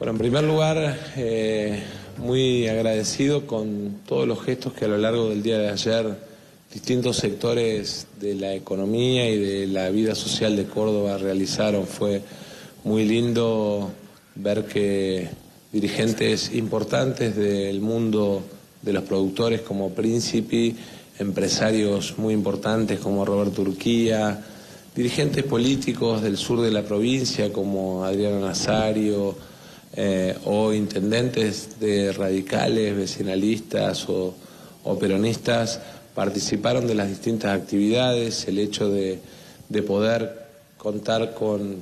Bueno, en primer lugar, muy agradecido con todos los gestos que a lo largo del día de ayer distintos sectores de la economía y de la vida social de Córdoba realizaron. Fue muy lindo ver que dirigentes importantes del mundo de los productores como Príncipe, empresarios muy importantes como Roberto Urquía, dirigentes políticos del sur de la provincia como Adriano Nazario, o intendentes de radicales, vecinalistas o peronistas participaron de las distintas actividades. El hecho de poder contar con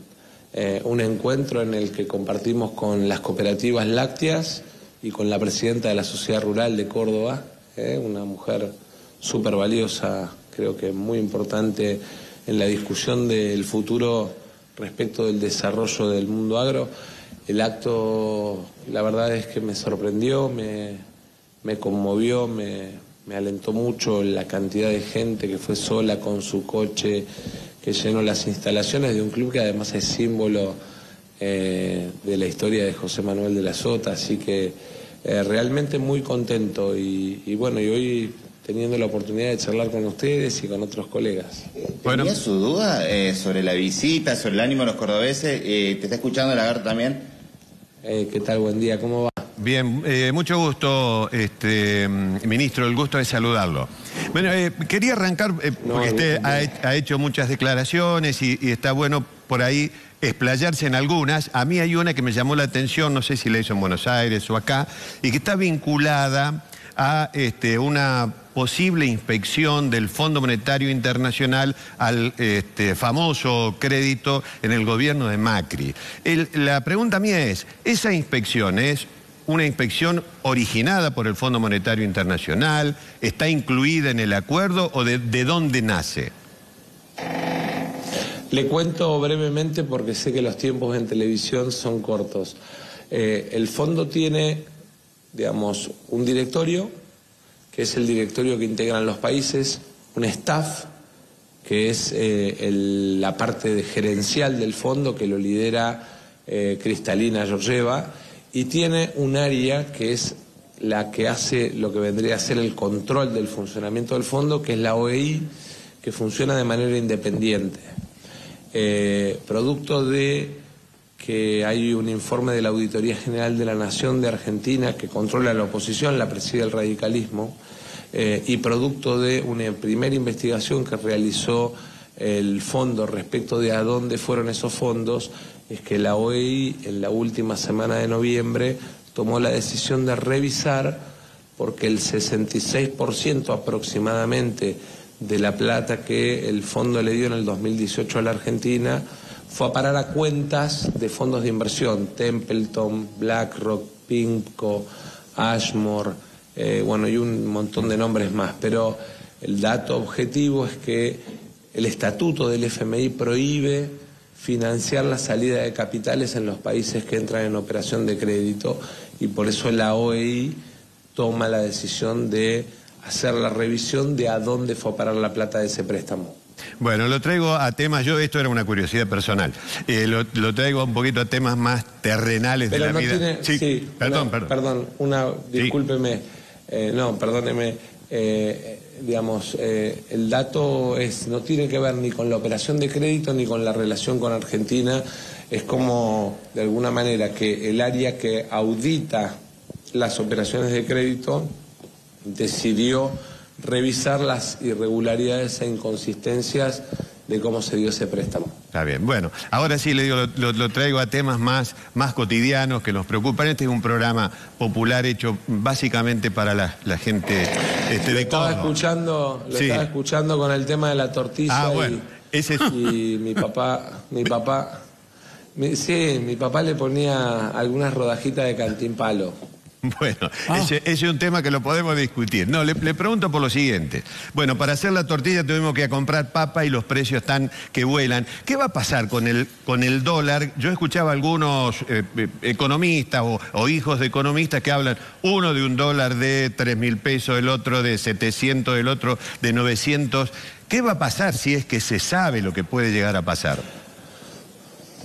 un encuentro en el que compartimos con las cooperativas lácteas y con la presidenta de la Sociedad Rural de Córdoba, una mujer súper valiosa, creo que muy importante en la discusión del futuro respecto del desarrollo del mundo agro. El acto, la verdad es que me sorprendió, me conmovió, me alentó mucho la cantidad de gente que fue sola con su coche, que llenó las instalaciones de un club que además es símbolo de la historia de José Manuel de la Sota, así que realmente muy contento y bueno, y hoy teniendo la oportunidad de charlar con ustedes y con otros colegas. ¿Tenía su duda sobre la visita, sobre el ánimo de los cordobeses? ¿Te está escuchando Lagarde también? ¿Qué tal? Buen día, ¿cómo va? Bien, mucho gusto, ministro, el gusto de saludarlo. Bueno, quería arrancar, porque usted ha hecho muchas declaraciones y está bueno por ahí explayarse en algunas. A mí hay una que me llamó la atención, no sé si la hizo en Buenos Aires o acá, y que está vinculada a una posible inspección del Fondo Monetario Internacional al famoso crédito en el gobierno de Macri. La pregunta mía es, ¿esa inspección es una inspección originada por el Fondo Monetario Internacional? ¿Está incluida en el acuerdo o de dónde nace? Le cuento brevemente porque sé que los tiempos en televisión son cortos. El fondo tiene, digamos, un directorio, que es el directorio que integran los países, un staff, que es la parte gerencial del fondo, que lo lidera Cristalina Georgieva, y tiene un área que es la que hace lo que vendría a ser el control del funcionamiento del fondo, que es la OEI, que funciona de manera independiente. Producto de que hay un informe de la Auditoría General de la Nación de Argentina que controla la oposición, la preside el radicalismo, y producto de una primera investigación que realizó el fondo respecto de a dónde fueron esos fondos, es que la OEI en la última semana de noviembre tomó la decisión de revisar, porque el 66% aproximadamente de la plata que el fondo le dio en el 2018 a la Argentina fue a parar a cuentas de fondos de inversión, Templeton, BlackRock, PIMCO, Ashmore, bueno, y un montón de nombres más. Pero el dato objetivo es que el estatuto del FMI prohíbe financiar la salida de capitales en los países que entran en operación de crédito, y por eso la OEI toma la decisión de hacer la revisión de a dónde fue a parar la plata de ese préstamo. Bueno, lo traigo a temas, esto era una curiosidad personal, lo traigo un poquito a temas más terrenales. Pero de la vida. Sí, perdón, discúlpeme, no, perdóneme, digamos, el dato no tiene que ver ni con la operación de crédito ni con la relación con Argentina. Es como, de alguna manera, que el área que audita las operaciones de crédito decidió revisar las irregularidades e inconsistencias de cómo se dio ese préstamo. Está bien, bueno, ahora sí le digo, lo traigo a temas más cotidianos que nos preocupan. Este es un programa popular hecho básicamente para la gente de Córdoba. Estaba escuchando con el tema de la tortilla. Bueno, ese es... y mi papá le ponía algunas rodajitas de cantimpalo. Bueno, ese es un tema que lo podemos discutir. No, le pregunto por lo siguiente. Bueno, para hacer la tortilla tuvimos que comprar papa y los precios están que vuelan. ¿Qué va a pasar con el dólar? Yo escuchaba a algunos economistas o hijos de economistas que hablan, uno de un dólar de 3.000 pesos, el otro de 700, el otro de 900. ¿Qué va a pasar si es que se sabe lo que puede llegar a pasar?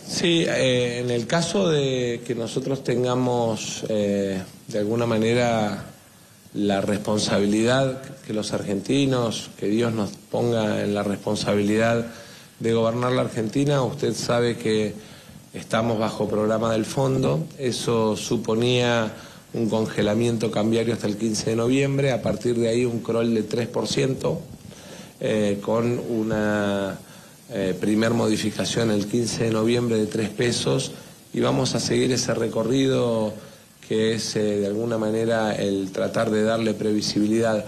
Sí, en el caso de que nosotros tengamos de alguna manera la responsabilidad, que los argentinos, que Dios nos ponga en la responsabilidad de gobernar la Argentina, usted sabe que estamos bajo programa del fondo, eso suponía un congelamiento cambiario hasta el 15 de noviembre, a partir de ahí un crawl de 3%, con una primer modificación el 15 de noviembre de 3 pesos, y vamos a seguir ese recorrido que es de alguna manera el tratar de darle previsibilidad.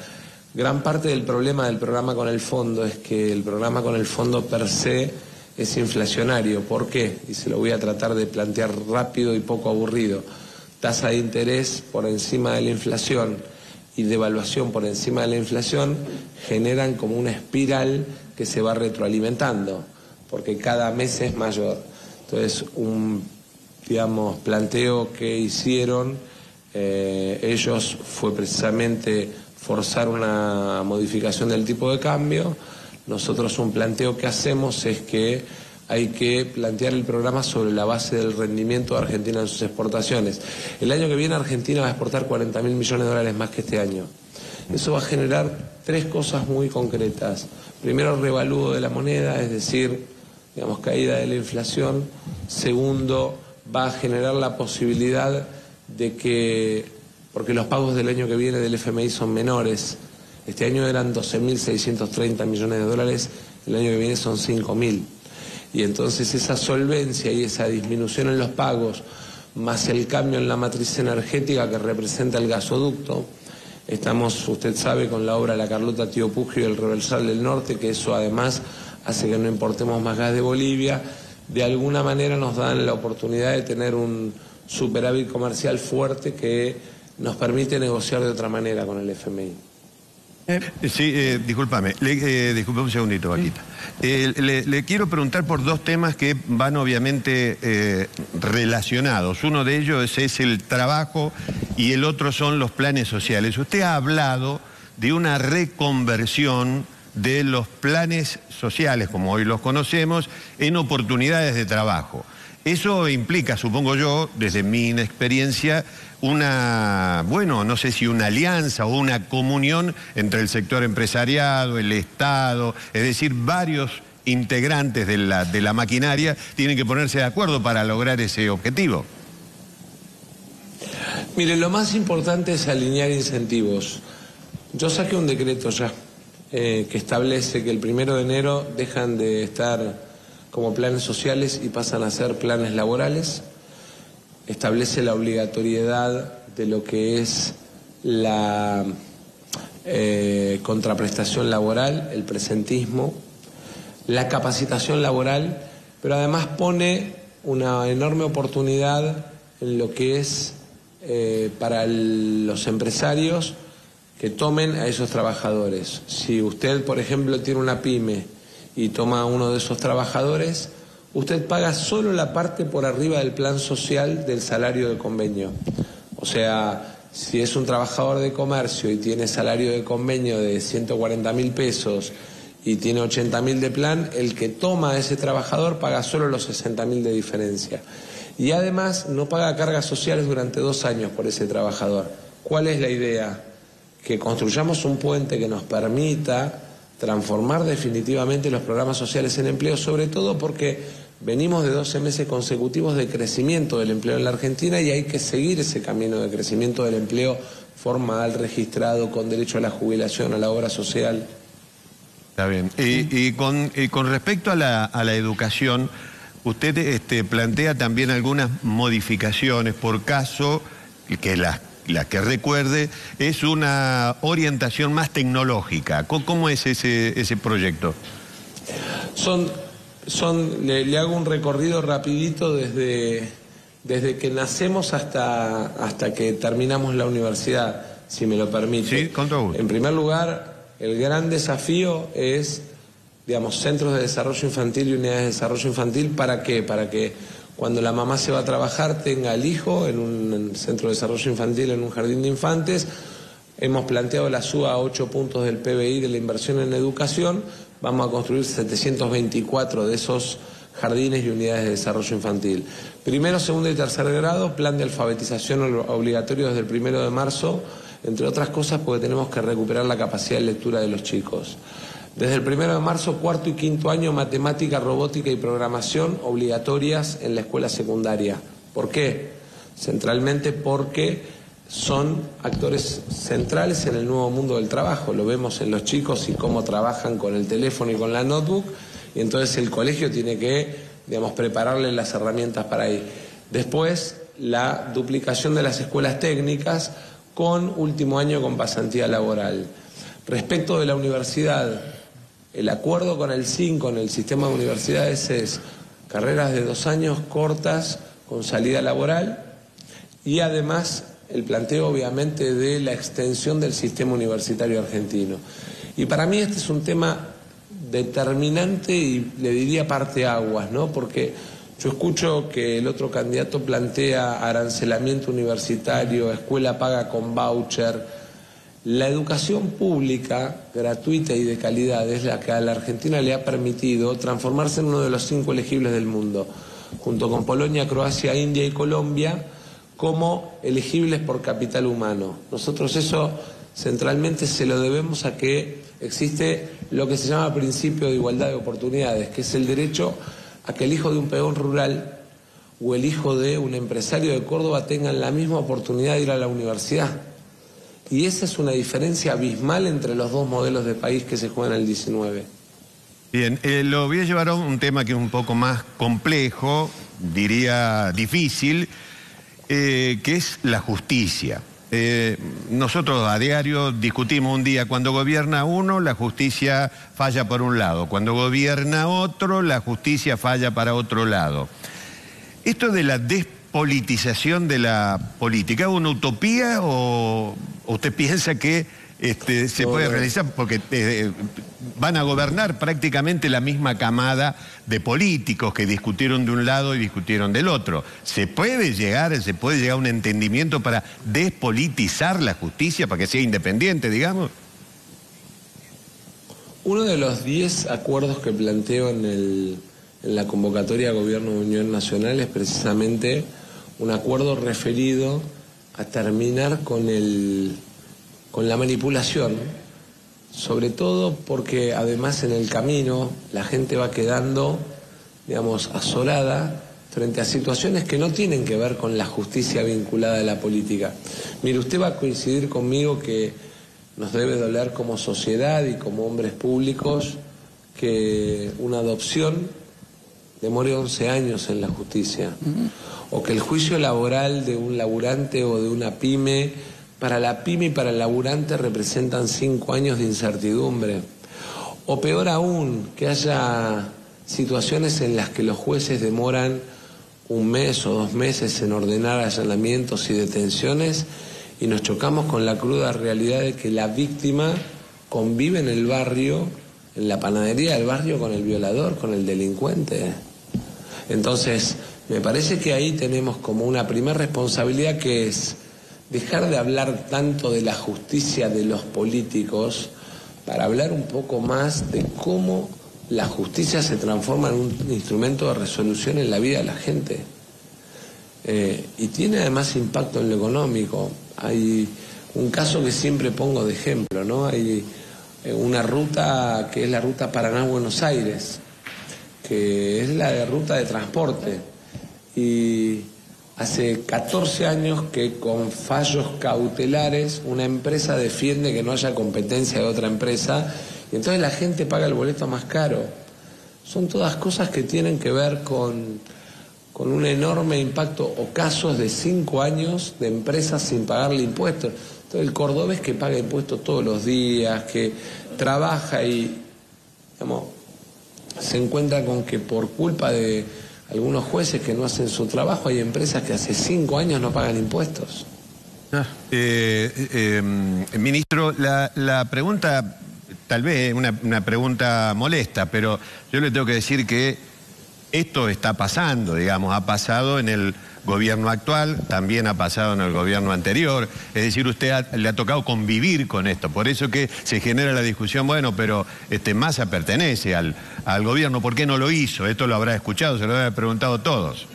Gran parte del problema del programa con el fondo es que el programa con el fondo per se es inflacionario. ¿Por qué? Y se lo voy a tratar de plantear rápido y poco aburrido. Tasa de interés por encima de la inflación y devaluación por encima de la inflación generan como una espiral que se va retroalimentando, porque cada mes es mayor. Entonces, un planteo que hicieron ellos fue precisamente forzar una modificación del tipo de cambio. Nosotros un planteo que hacemos es que hay que plantear el programa sobre la base del rendimiento de Argentina en sus exportaciones. El año que viene Argentina va a exportar 40.000 millones de dólares más que este año. Eso va a generar 3 cosas muy concretas. Primero, revalúo de la moneda, es decir, caída de la inflación. Segundo, va a generar la posibilidad de que, porque los pagos del año que viene del FMI son menores, este año eran 12.630 millones de dólares, el año que viene son 5.000. Y entonces esa solvencia y esa disminución en los pagos, más el cambio en la matriz energética que representa el gasoducto, estamos, usted sabe, con la obra La Carlota Tío Pugio y el Reversal del Norte, que eso además hace que no importemos más gas de Bolivia. De alguna manera nos dan la oportunidad de tener un superávit comercial fuerte que nos permite negociar de otra manera con el FMI. Sí, discúlpame un segundito, Vaquita. Le quiero preguntar por 2 temas que van obviamente relacionados. Uno de ellos es el trabajo y el otro son los planes sociales. Usted ha hablado de una reconversión de los planes sociales, como hoy los conocemos, en oportunidades de trabajo. Eso implica, supongo yo, desde mi inexperiencia, una, bueno, no sé si una alianza o una comunión entre el sector empresariado, el Estado, es decir, varios integrantes de la maquinaria tienen que ponerse de acuerdo para lograr ese objetivo. Mire, lo más importante es alinear incentivos. Yo saqué un decreto ya que establece que el 1 de enero dejan de estar como planes sociales y pasan a ser planes laborales. Establece la obligatoriedad de lo que es la contraprestación laboral, el presentismo, la capacitación laboral, pero además pone una enorme oportunidad en lo que es para los empresarios que tomen a esos trabajadores. Si usted, por ejemplo, tiene una pyme y toma a uno de esos trabajadores, usted paga solo la parte por arriba del plan social del salario de convenio. O sea, si es un trabajador de comercio y tiene salario de convenio de 140.000 pesos y tiene 80.000 de plan, el que toma a ese trabajador paga solo los 60.000 de diferencia. Y además no paga cargas sociales durante 2 años por ese trabajador. ¿Cuál es la idea? Que construyamos un puente que nos permita transformar definitivamente los programas sociales en empleo, sobre todo porque venimos de 12 meses consecutivos de crecimiento del empleo en la Argentina y hay que seguir ese camino de crecimiento del empleo formal, registrado, con derecho a la jubilación, a la obra social. Está bien. Y con respecto a la educación, usted plantea también algunas modificaciones por caso que la que recuerde es una orientación más tecnológica. ¿Cómo es ese proyecto? Le hago un recorrido rapidito desde que nacemos hasta que terminamos la universidad, si me lo permite. Sí, con todo gusto. En primer lugar, el gran desafío es, centros de desarrollo infantil y unidades de desarrollo infantil. ¿Para qué? Para que cuando la mamá se va a trabajar tenga al hijo en un centro de desarrollo infantil, en un jardín de infantes. Hemos planteado la suba a 8 puntos del PBI de la inversión en educación. Vamos a construir 724 de esos jardines y unidades de desarrollo infantil. Primero, segundo y tercer grado, plan de alfabetización obligatorio desde el 1 de marzo, entre otras cosas porque tenemos que recuperar la capacidad de lectura de los chicos. Desde el 1 de marzo, cuarto y quinto año, matemática, robótica y programación obligatorias en la escuela secundaria. ¿Por qué? Centralmente porque son actores centrales en el nuevo mundo del trabajo. Lo vemos en los chicos y cómo trabajan con el teléfono y con la notebook, y entonces el colegio tiene que, digamos, prepararles las herramientas para ahí. Después, la duplicación de las escuelas técnicas con último año con pasantía laboral. Respecto de la universidad, el acuerdo con el CIN, con el sistema de universidades, es carreras de 2 años cortas con salida laboral y además el planteo obviamente de la extensión del sistema universitario argentino. Y para mí este es un tema determinante y le diría parteaguas, ¿no? Porque yo escucho que el otro candidato plantea arancelamiento universitario, escuela paga con voucher. La educación pública, gratuita y de calidad, es la que a la Argentina le ha permitido transformarse en uno de los 5 elegibles del mundo, junto con Polonia, Croacia, India y Colombia, como elegibles por capital humano. Nosotros eso centralmente se lo debemos a que existe lo que se llama principio de igualdad de oportunidades, que es el derecho a que el hijo de un peón rural o el hijo de un empresario de Córdoba tengan la misma oportunidad de ir a la universidad. Y esa es una diferencia abismal entre los dos modelos de país que se juegan en el 19. Bien, lo voy a llevar a un tema que es un poco más complejo, diría difícil, que es la justicia. Nosotros a diario discutimos un día, cuando gobierna uno, la justicia falla por un lado, cuando gobierna otro, la justicia falla para otro lado. Esto de la despolitización de la política, ¿es una utopía o usted piensa que se puede realizar? Porque van a gobernar prácticamente la misma camada de políticos que discutieron de un lado y discutieron del otro. ¿Se puede llegar a un entendimiento para despolitizar la justicia, para que sea independiente, digamos? Uno de los 10 acuerdos que planteo en la convocatoria de Gobierno de Unión Nacional es precisamente un acuerdo referido a terminar con la manipulación, sobre todo porque además en el camino la gente va quedando, digamos, azorada frente a situaciones que no tienen que ver con la justicia vinculada a la política. Mire, usted va a coincidir conmigo que nos debe doler como sociedad y como hombres públicos que una adopción demore 11 años en la justicia, o que el juicio laboral de un laburante o de una pyme, para la pyme y para el laburante representan 5 años de incertidumbre, o peor aún, que haya situaciones en las que los jueces demoran 1 mes o 2 meses en ordenar allanamientos y detenciones, y nos chocamos con la cruda realidad de que la víctima convive en el barrio, en la panadería del barrio, con el violador, con el delincuente. Entonces, me parece que ahí tenemos como una primera responsabilidad, que es dejar de hablar tanto de la justicia de los políticos para hablar un poco más de cómo la justicia se transforma en un instrumento de resolución en la vida de la gente. Y tiene además impacto en lo económico. Hay un caso que siempre pongo de ejemplo, ¿no? Hay una ruta que es la ruta Paraná-Buenos Aires, que es la de ruta de transporte, y hace 14 años que con fallos cautelares una empresa defiende que no haya competencia de otra empresa, y entonces la gente paga el boleto más caro. Son todas cosas que tienen que ver con un enorme impacto, o casos de 5 años de empresas sin pagarle impuestos. Entonces el cordobés que paga impuestos todos los días, que trabaja y, digamos, se encuentra con que por culpa de algunos jueces que no hacen su trabajo, hay empresas que hace 5 años no pagan impuestos. Ministro, la pregunta, tal vez una pregunta molesta, pero yo le tengo que decir que esto está pasando, digamos, ha pasado en el gobierno actual, también ha pasado en el gobierno anterior. Es decir, le ha tocado convivir con esto. Por eso que se genera la discusión, bueno, pero Massa pertenece al gobierno, ¿por qué no lo hizo? Esto lo habrá escuchado, se lo habrá preguntado todos.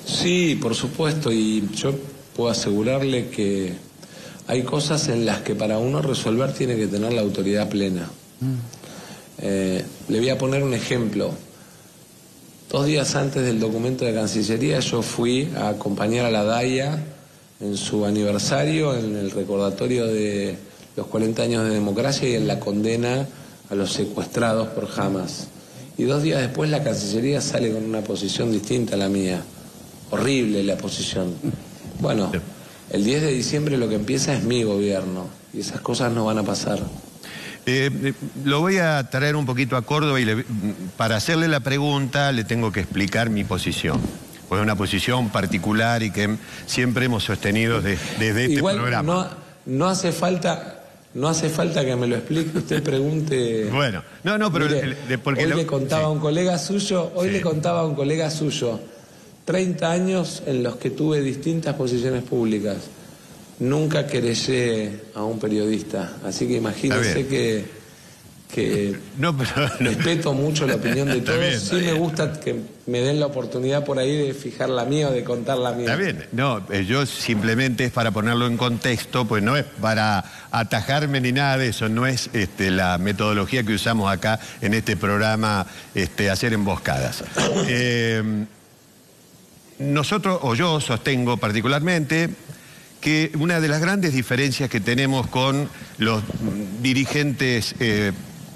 Sí, por supuesto, y yo puedo asegurarle que hay cosas en las que para uno resolver tiene que tener la autoridad plena. Le voy a poner un ejemplo. 2 días antes del documento de Cancillería yo fui a acompañar a la DAIA en su aniversario, en el recordatorio de los 40 años de democracia y en la condena a los secuestrados por Hamas. Y 2 días después la Cancillería sale con una posición distinta a la mía. Horrible la posición. Bueno, el 10 de diciembre lo que empieza es mi gobierno y esas cosas no van a pasar. Lo voy a traer un poquito a Córdoba y para hacerle la pregunta le tengo que explicar mi posición. Pues es una posición particular y que siempre hemos sostenido desde este programa. No hace falta que me lo explique, usted pregunte. Bueno, no, pero mire, porque hoy le contaba a un colega suyo, le contaba a un colega suyo, 30 años en los que tuve distintas posiciones públicas. Nunca querellé a un periodista, así que imagínese que respeto mucho la opinión de todos. Sí me gusta que me den la oportunidad por ahí de fijar la mía o de contar la mía. Está bien, no, yo simplemente es para ponerlo en contexto, pues no es para atajarme ni nada de eso, no es la metodología que usamos acá en este programa, hacer emboscadas. Nosotros, o yo sostengo particularmente, que una de las grandes diferencias que tenemos con los dirigentes,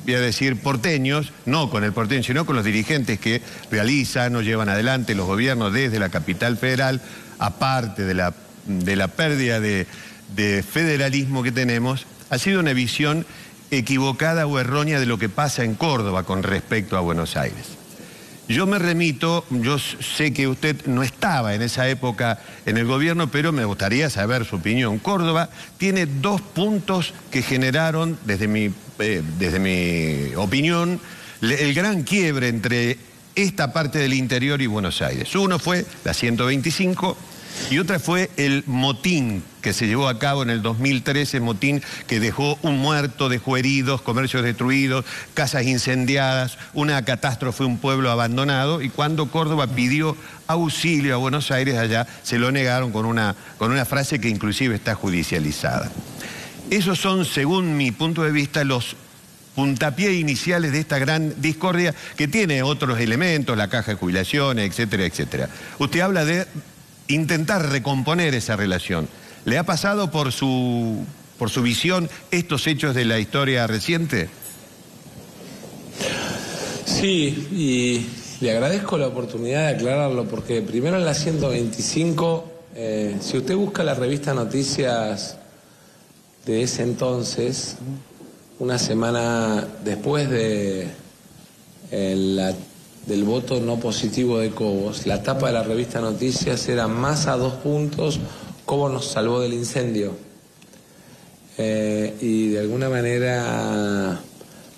voy a decir porteños, no con el porteño, sino con los dirigentes que realizan o llevan adelante los gobiernos desde la capital federal, aparte de la pérdida de federalismo que tenemos, ha sido una visión equivocada o errónea de lo que pasa en Córdoba con respecto a Buenos Aires. Yo me remito, yo sé que usted no estaba en esa época en el gobierno, pero me gustaría saber su opinión. Córdoba tiene 2 puntos que generaron, desde mi opinión, el gran quiebre entre esta parte del interior y Buenos Aires. Uno fue la 125 y otra fue el motín que se llevó a cabo en el 2013, motín que dejó un muerto, dejó heridos, comercios destruidos, casas incendiadas, una catástrofe, un pueblo abandonado, y cuando Córdoba pidió auxilio a Buenos Aires, allá se lo negaron con una frase que inclusive está judicializada. Esos son, según mi punto de vista, los puntapié iniciales de esta gran discordia que tiene otros elementos, la caja de jubilaciones, etcétera, etcétera. Usted habla de intentar recomponer esa relación. ¿Le ha pasado por su visión estos hechos de la historia reciente? Sí, y le agradezco la oportunidad de aclararlo, porque primero en la 125, si usted busca la revista Noticias de ese entonces, una semana después del voto no positivo de Cobos, la tapa de la revista Noticias era Massa 2 puntos, Cobos nos salvó del incendio. Y de alguna manera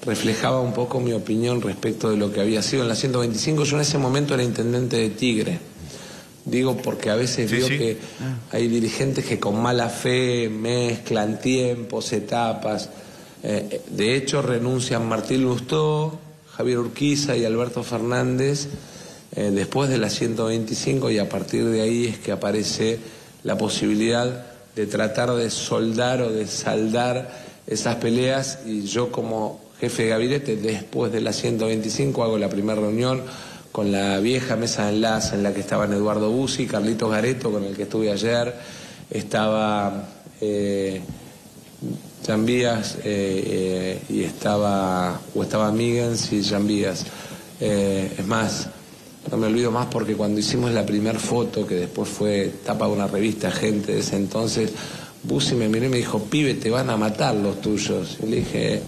reflejaba un poco mi opinión respecto de lo que había sido en la 125. Yo en ese momento era intendente de Tigre. Digo porque a veces veo que hay dirigentes que con mala fe mezclan tiempos, etapas. De hecho renuncian Martín Lustó, Javier Urquiza y Alberto Fernández después de la 125, y a partir de ahí es que aparece la posibilidad de tratar de soldar o de saldar esas peleas, y yo como jefe de gabinete después de la 125 hago la primera reunión con la vieja mesa de enlace en la que estaban Eduardo Bussi, Carlitos Gareto, con el que estuve ayer, estaba Jambías y estaba Míguez y Jambías. Es más, no me olvido más porque cuando hicimos la primera foto, que después fue tapa de una revista Gente de ese entonces, Bussi me miró y me dijo: pibe, te van a matar los tuyos. Y le dije: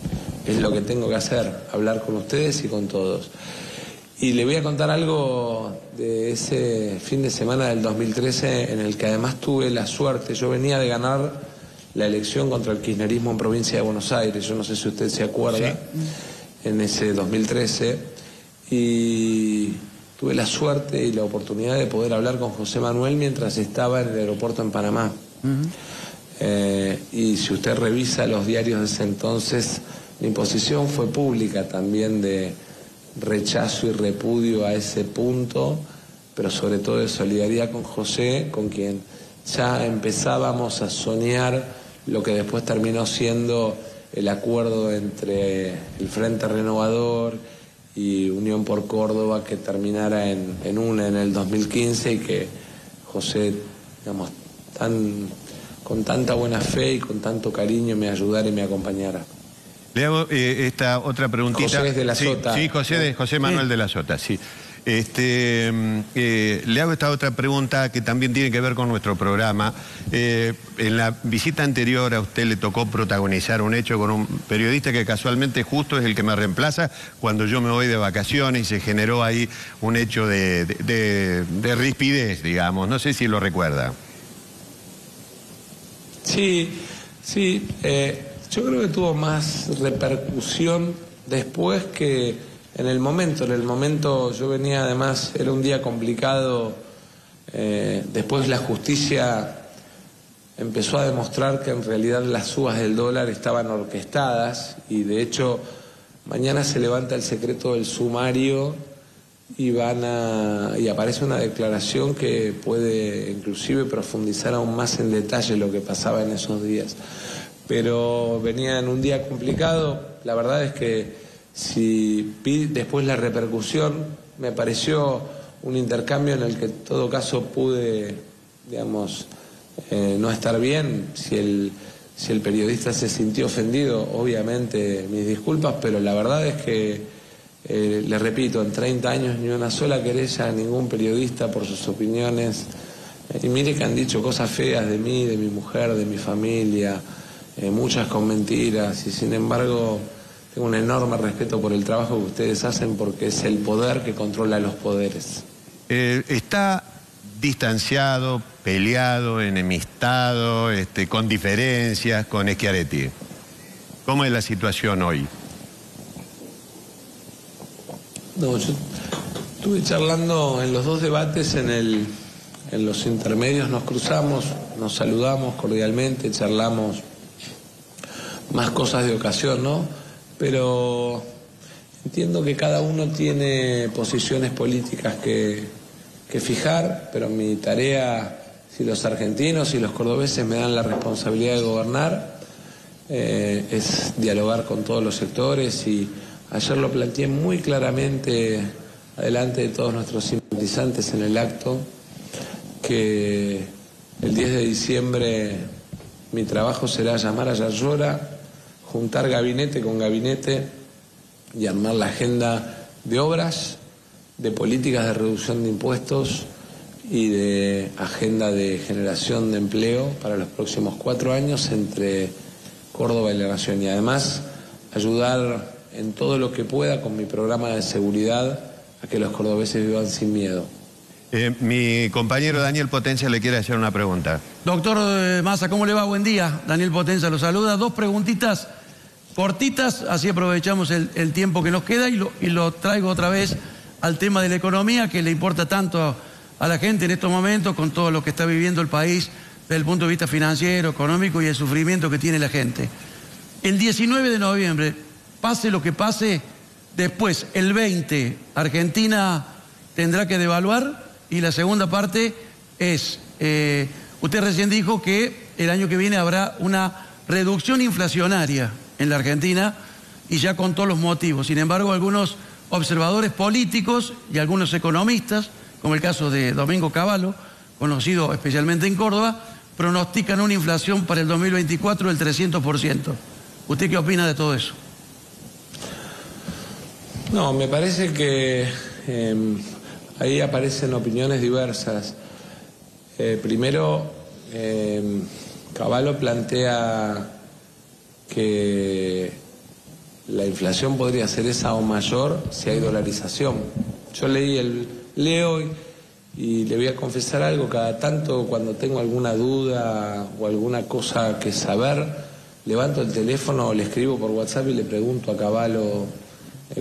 es lo que tengo que hacer, hablar con ustedes y con todos. Y le voy a contar algo de ese fin de semana del 2013 en el que además tuve la suerte. Yo venía de ganar la elección contra el kirchnerismo en provincia de Buenos Aires, yo no sé si usted se acuerda, en ese 2013, y tuve la suerte y la oportunidad de poder hablar con José Manuel mientras estaba en el aeropuerto en Panamá. Y si usted revisa los diarios de ese entonces, mi posición fue pública también de rechazo y repudio a ese punto, pero sobre todo de solidaridad con José, con quien ya empezábamos a soñar lo que después terminó siendo el acuerdo entre el Frente Renovador y Unión por Córdoba, que terminara en el 2015, y que José, digamos, con tanta buena fe y con tanto cariño me ayudara y me acompañara. Le hago esta otra preguntita. José de la Sota. Sí, José Manuel de la Sota, sí. Le hago esta otra pregunta que también tiene que ver con nuestro programa. En la visita anterior a usted le tocó protagonizar un hecho con un periodista que casualmente justo es el que me reemplaza cuando yo me voy de vacaciones, y se generó ahí un hecho de rispidez, digamos. No sé si lo recuerda. Sí. Yo creo que tuvo más repercusión después que en el momento. En el momento yo venía, además, era un día complicado. Después la justicia empezó a demostrar que en realidad las subas del dólar estaban orquestadas, y de hecho mañana se levanta el secreto del sumario y aparece una declaración que puede inclusive profundizar aún más en detalle lo que pasaba en esos días. Pero venía en un día complicado. La verdad es que si vi después la repercusión, me pareció un intercambio en el que en todo caso pude, digamos, no estar bien. Si el periodista se sintió ofendido, obviamente mis disculpas, pero la verdad es que, le repito, en 30 años ni una sola querella a ningún periodista por sus opiniones. Y mire que han dicho cosas feas de mí, de mi mujer, de mi familia, muchas con mentiras, y sin embargo tengo un enorme respeto por el trabajo que ustedes hacen, porque es el poder que controla los poderes. ¿Está distanciado, peleado, enemistado, con diferencias con Schiaretti? ¿Cómo es la situación hoy? No, yo estuve charlando en los dos debates, en los intermedios nos cruzamos, nos saludamos cordialmente, charlamos más cosas de ocasión, ¿no? Pero entiendo que cada uno tiene posiciones políticas que fijar, pero mi tarea, si los argentinos y los cordobeses me dan la responsabilidad de gobernar, es dialogar con todos los sectores, y ayer lo planteé muy claramente adelante de todos nuestros simpatizantes en el acto, que el 10 de diciembre mi trabajo será llamar a Yarlora, juntar gabinete con gabinete y armar la agenda de obras, de políticas de reducción de impuestos y de agenda de generación de empleo para los próximos 4 años entre Córdoba y la Nación, y además ayudar en todo lo que pueda con mi programa de seguridad a que los cordobeses vivan sin miedo. Mi compañero Daniel Potenza le quiere hacer una pregunta. Doctor Massa, ¿cómo le va? Buen día. Daniel Potenza lo saluda. 2 preguntitas cortitas, así aprovechamos el tiempo que nos queda, y lo traigo otra vez al tema de la economía, que le importa tanto a la gente en estos momentos, con todo lo que está viviendo el país desde el punto de vista financiero, económico y el sufrimiento que tiene la gente. El 19 de noviembre, pase lo que pase, después, el 20, Argentina tendrá que devaluar, y la segunda parte es, usted recién dijo que el año que viene habrá una reducción inflacionaria en la Argentina, y ya contó los motivos. Sin embargo, algunos observadores políticos y algunos economistas, como el caso de Domingo Cavallo, conocido especialmente en Córdoba, pronostican una inflación para el 2024 del 300%. ¿Usted qué opina de todo eso? No, me parece que ahí aparecen opiniones diversas. Primero, Cavallo plantea que la inflación podría ser esa o mayor si hay dolarización. Yo leo y le voy a confesar algo: cada tanto, cuando tengo alguna duda o alguna cosa que saber, levanto el teléfono o le escribo por WhatsApp y le pregunto a Cavallo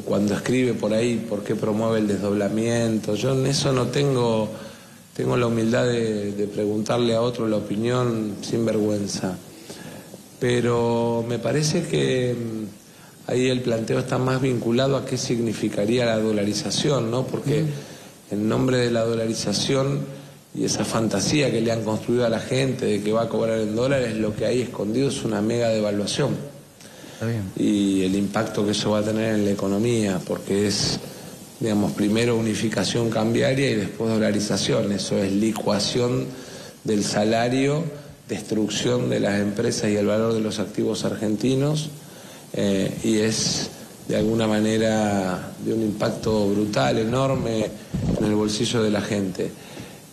cuando escribe por ahí por qué promueve el desdoblamiento. Yo en eso no tengo la humildad de preguntarle a otro la opinión sin vergüenza. Pero me parece que ahí el planteo está más vinculado a qué significaría la dolarización, ¿no? Porque en nombre de la dolarización y esa fantasía que le han construido a la gente de que va a cobrar en dólares, lo que hay escondido es una mega devaluación. Está bien. Y el impacto que eso va a tener en la economía, porque es, digamos, primero unificación cambiaria y después dolarización. Eso es licuación del salario, destrucción de las empresas y el valor de los activos argentinos, y es de alguna manera de un impacto brutal, enorme en el bolsillo de la gente.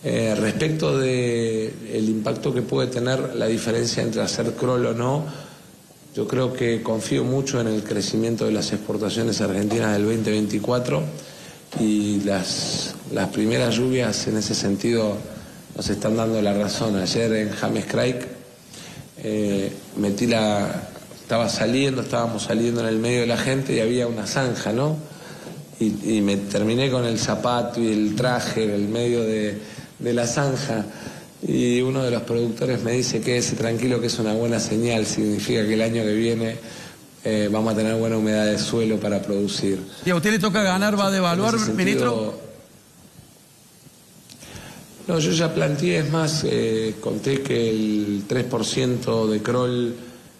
Respecto del impacto que puede tener la diferencia entre hacer crawl o no, yo creo que confío mucho en el crecimiento de las exportaciones argentinas del 2024 y las primeras lluvias en ese sentido nos están dando la razón. Ayer en James Craig estábamos saliendo en el medio de la gente y había una zanja, ¿no? Y me terminé con el zapato y el traje en el medio de la zanja. Y uno de los productores me dice: quédese tranquilo, que es una buena señal, significa que el año que viene vamos a tener buena humedad de suelo para producir. ¿Y a usted le toca ganar, va a devaluar, ministro? No, yo ya planteé, es más, conté que el 3% de crawl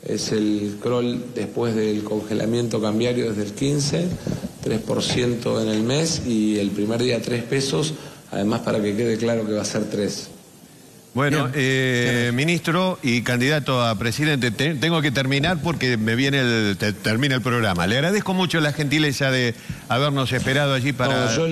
es el crawl después del congelamiento cambiario desde el 15, 3% en el mes y el primer día 3 pesos, además para que quede claro que va a ser 3. Bueno, ministro y candidato a presidente, tengo que terminar porque termina el programa. Le agradezco mucho la gentileza de habernos esperado allí para... No, yo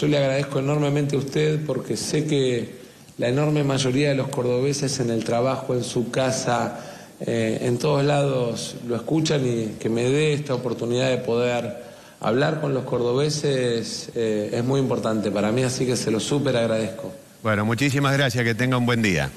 le agradezco enormemente a usted porque sé que la enorme mayoría de los cordobeses en el trabajo, en su casa, en todos lados lo escuchan, y que me dé esta oportunidad de poder hablar con los cordobeses es muy importante para mí, así que se lo súper agradezco. Bueno, muchísimas gracias, que tenga un buen día.